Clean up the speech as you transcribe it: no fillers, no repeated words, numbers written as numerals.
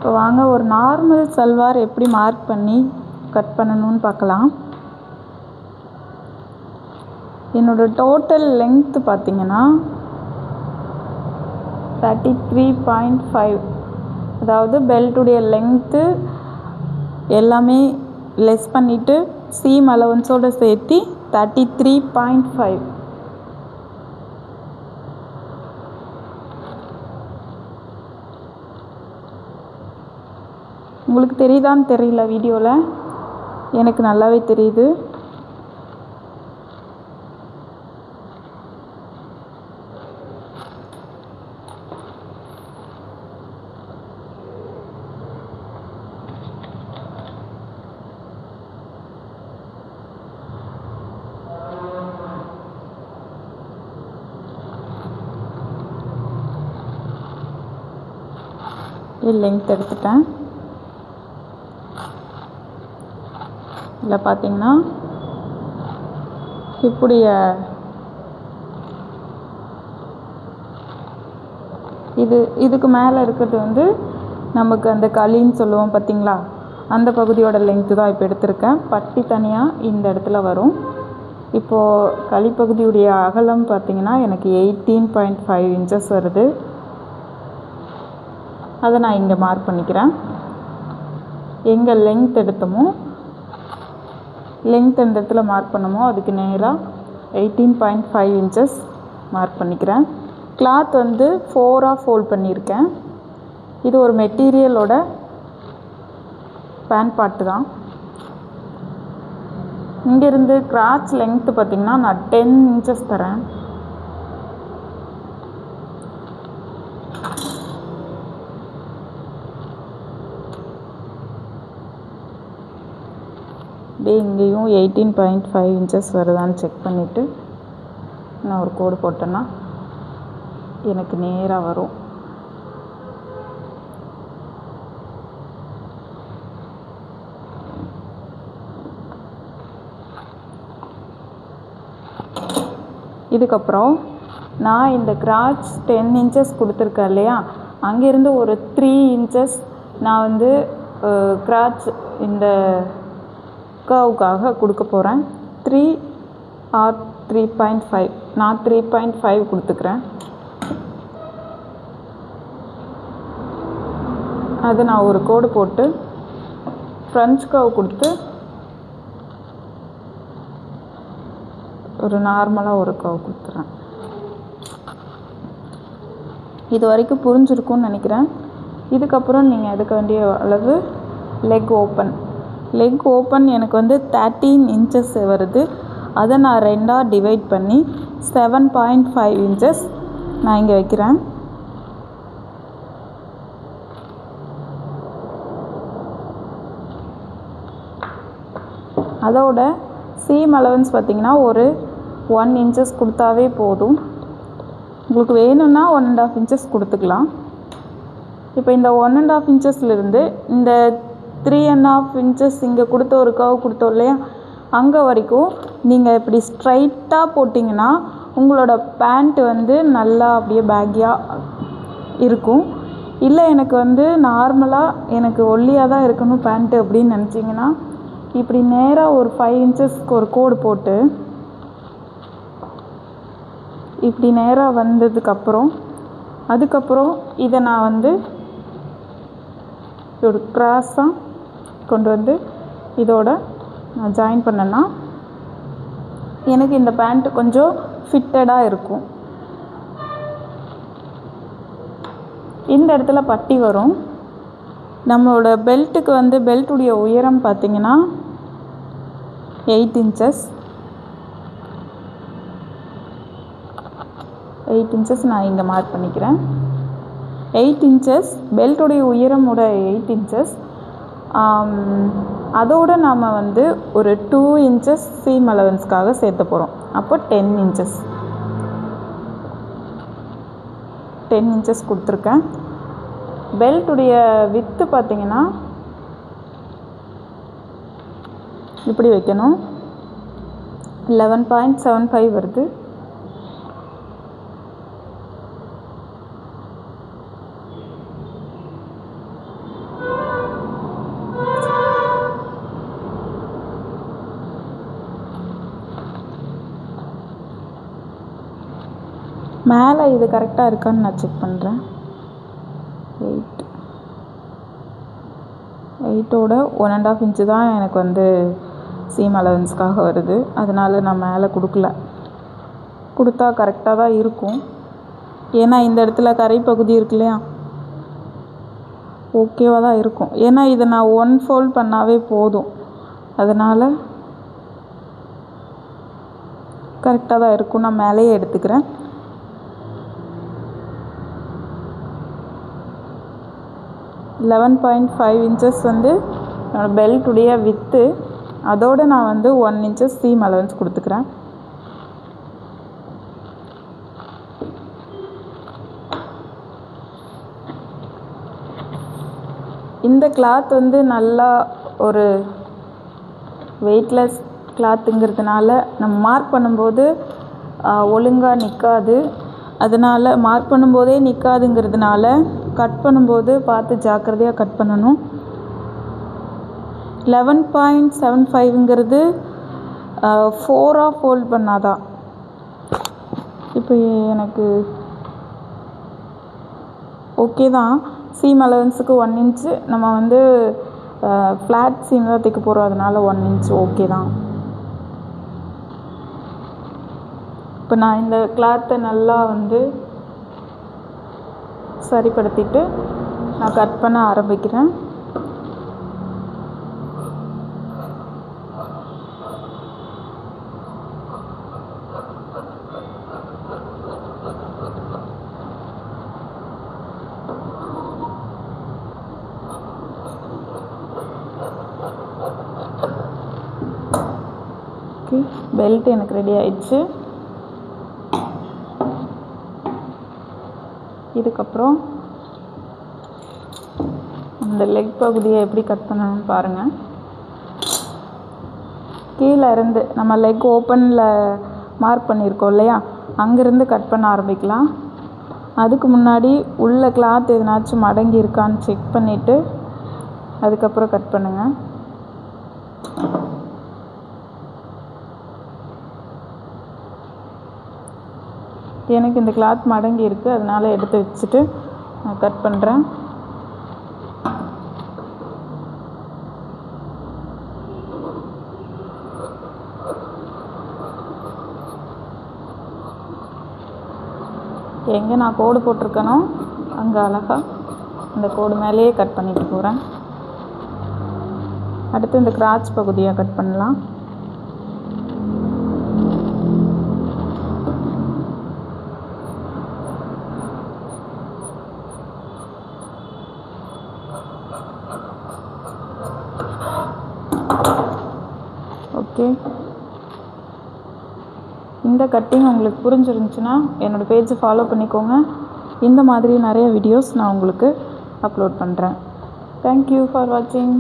இப்போ வாங்க ஒரு நார்மல் சல்வார் எப்படி மார்க் பண்ணி கட் பண்ணணும்னு பார்க்கலாம். என்னோடய டோட்டல் லென்த்து பார்த்திங்கன்னா 33.5, அதாவது பெல்ட்டுடைய லென்த்து எல்லாமே லெஸ் பண்ணிவிட்டு சீம் அலவன்ஸோடு சேர்த்து 33.5. உங்களுக்கு தெரியுதான்னு தெரியல, வீடியோவில் எனக்கு நல்லாவே தெரியுது. லென்த் எடுத்துட்டேன். இதில் பார்த்தீங்கன்னா இப்படிய இதுக்கு மேலே இருக்கிறது வந்து நமக்கு அந்த களின்னு சொல்லுவோம் பார்த்தீங்களா, அந்த பகுதியோட லென்த்து தான் இப்போ எடுத்திருக்கேன். பட்டி தனியாக இந்த இடத்துல வரும். இப்போது களிப்பகுதியுடைய அகலம் பார்த்திங்கன்னா எனக்கு 18.5 இன்ச்சஸ் வருது. அதை நான் இங்கே மார்க் பண்ணிக்கிறேன். எங்கே லென்த் எடுத்தோமோ லென்த் எந்த இடத்துல மார்க் பண்ணமோ அதுக்கு நேராக 18.5 இன்ச்சஸ் மார்க் பண்ணிக்கிறேன். கிளாத் வந்து 4ஆக ஃபோல்ட் பண்ணியிருக்கேன். இது ஒரு மெட்டீரியலோட பேண்ட் பார்ட்டு தான். இங்கேருந்து கிராச் லென்த்து பார்த்திங்கன்னா நான் 10 இன்ச்சஸ் தரேன். இங்கேயும் 18.5 இன்ச்சஸ் வருதான்னு செக் பண்ணிவிட்டு நான் ஒரு கோடு போட்டேன்னா எனக்கு நேராக வரும். இதுக்கப்புறம் நான் இந்த கிராச் 10 இன்ச்சஸ் கொடுத்துருக்கேன் இல்லையா, அங்கேருந்து ஒரு 3 இன்ச்சஸ் நான் வந்து கிராச் இந்த கர்வுக்காக கொடுக்க போகிறேன். 3 or 3.5, நான் 3.5 கொடுத்துக்கிறேன். அது நான் ஒரு கோடு போட்டு ஃப்ரெஞ்ச் கர்வ் கொடுத்து ஒரு நார்மலாக ஒரு கர்வ் கொடுத்துறேன். இது வரைக்கும் புரிஞ்சிருக்கும்னு நினைக்கிறேன். இதுக்கப்புறம் நீங்கள் எடுக்க வேண்டிய அளவு லெக் ஓப்பன் எனக்கு வந்து 13 இன்ச்சஸ் வருது. அதை நான் 2ஆக டிவைட் பண்ணி 7.5 இன்ச்சஸ் நான் இங்கே வைக்கிறேன். அதோட சீம் அலவன்ஸ் பார்த்திங்கன்னா ஒரு 1 இன்ச்சஸ் கொடுத்தாவே போதும். உங்களுக்கு வேணும்னா 1.5 இன்ச்சஸ் கொடுத்துக்கலாம். இப்போ இந்த 1.5 இன்ச்சஸ்லேருந்து இந்த 3.5 இன்ச்சஸ் இங்கே கொடுத்த ஒரு கர்வ் கொடுத்தோம் இல்லையா, அங்கே வரைக்கும் நீங்கள் இப்படி ஸ்ட்ரைட்டாக போட்டிங்கன்னா உங்களோட பேண்ட் வந்து நல்லா அப்படியே பேக்கியாக இருக்கும். இல்லை எனக்கு வந்து நார்மலாக எனக்கு ஒல்லியாக தான் இருக்கணும் பேண்ட்டு அப்படின்னு நினச்சிங்கன்னா இப்படி நேராக ஒரு 5 இன்ச்சஸ்க்கு ஒரு கோடு போட்டு இப்படி நேராக வந்ததுக்கப்புறம் அதுக்கப்புறம் இதை நான் வந்து ஒரு கிராஸாக கொண்டு வந்து இதோட நான் ஜாயின் பண்ணேன்னா எனக்கு இந்த பேண்ட்டு கொஞ்சம் ஃபிட்டடாக இருக்கும். இந்த இடத்துல பட்டி வரும். நம்மளோட பெல்ட்டுக்கு வந்து பெல்ட்டுடைய உயரம் பார்த்திங்கன்னா 8 இன்ச்சஸ். 8 இன்ச்சஸ் நான் இங்கே மார்க் பண்ணிக்கிறேன். 8 இன்ச்சஸ் பெல்ட்டுடைய உயரமோட 8 இன்ச்சஸ். அதோடு நாம் வந்து ஒரு 2 இன்ச்சஸ் சீம் அலவன்ஸ்க்காக சேர்த்த போகிறோம். அப்போ 10 இன்ச்சஸ் 10 இன்ச்சஸ் கொடுத்துருக்கேன். பெல்ட்டுடைய வித்து பார்த்திங்கன்னா இப்படி வைக்கணும். 11.75 வருது. மேலே இது கரெக்டாக இருக்கான்னு நான் செக் பண்ணுறேன். 8ஓட 1.5 இன்ச்சு தான் எனக்கு வந்து சீம் அலவன்ஸ்க்காக வருது. அதனால் நான் மேலே கொடுத்தா கரெக்டாக தான் இருக்கும். ஏன்னா இந்த இடத்துல கரை பகுதி இருக்கு இல்லையா, ஓகேவாக தான் இருக்கும். ஏன்னா இதை நான் 1 ஃபோல்ட் பண்ணாவே போதும். அதனால் கரெக்டாக தான் இருக்கும். நான் மேலேயே எடுத்துக்கிறேன். $11.5 inches வந்து பெல்ட்டுடைய வித்து. அதோடு நான் வந்து 1 inches சீம் அலவன்ஸ் கொடுத்துக்கிறேன். இந்த கிளாத் வந்து நல்லா ஒரு வெயிட்லெஸ் கிளாத்துங்கிறதுனால நம்ம மார்க் பண்ணும்போது ஒழுங்காக நிற்காது. அதனால் மார்க் பண்ணும்போதே நிற்காதுங்கிறதுனால கட் பண்ணும்போது பார்த்து ஜாக்கிரதையாக கட் பண்ணணும். 11.75ங்கிறது 4ஆக ஃபோல்ட் பண்ணாதான். இப்போ எனக்கு ஓகே தான். சீம் அலவன்ஸுக்கு 1 இன்ச்சு நம்ம வந்து ஃப்ளாட் சீம் தான் தைக்க போகிறோம். அதனால் 1 இன்ச் ஓகே தான். இப்போ நான் இந்த கிளாத்தை நல்லா வந்து சரிப்படுத்திட்டு நான் கட் பண்ண ஆரம்பிக்கிறேன். ஓகே, பெல்ட் எனக்கு ரெடி ஆயிடுச்சு. இதுக்கப்புறம் இந்த லெக் பகுதியை எப்படி கட் பண்ணணும்னு பாருங்கள். கீழே இருந்து நம்ம லெக் ஓப்பனில் மார்க் பண்ணியிருக்கோம் இல்லையா, அங்கேருந்து கட் பண்ண ஆரம்பிக்கலாம். அதுக்கு முன்னாடி உள்ள கிளாத் எதனாச்சும் மடங்கி இருக்கான்னு செக் பண்ணிவிட்டு அதுக்கப்புறம் கட் பண்ணுங்கள். எனக்கு இந்த கிளாத் மடங்கி இருக்குது, அதனால் எடுத்து வச்சுட்டு நான் கட் பண்ணுறேன். எங்கே நான் கோடு போட்டிருக்கேனோ அங்கே அழகாக இந்த கோடு மேலேயே கட் பண்ணிட்டு போகிறேன். அடுத்து இந்த கிராச் பகுதியை கட் பண்ணலாம். ஓகே, இந்த கட்டிங் உங்களுக்கு புரிஞ்சிருந்துச்சுன்னா என்னோடய பேஜை ஃபாலோ பண்ணிக்கோங்க. இந்த மாதிரி நிறைய வீடியோஸ் நான் உங்களுக்கு அப்லோட் பண்ணுறேன். தேங்க்யூ ஃபார் வாட்சிங்.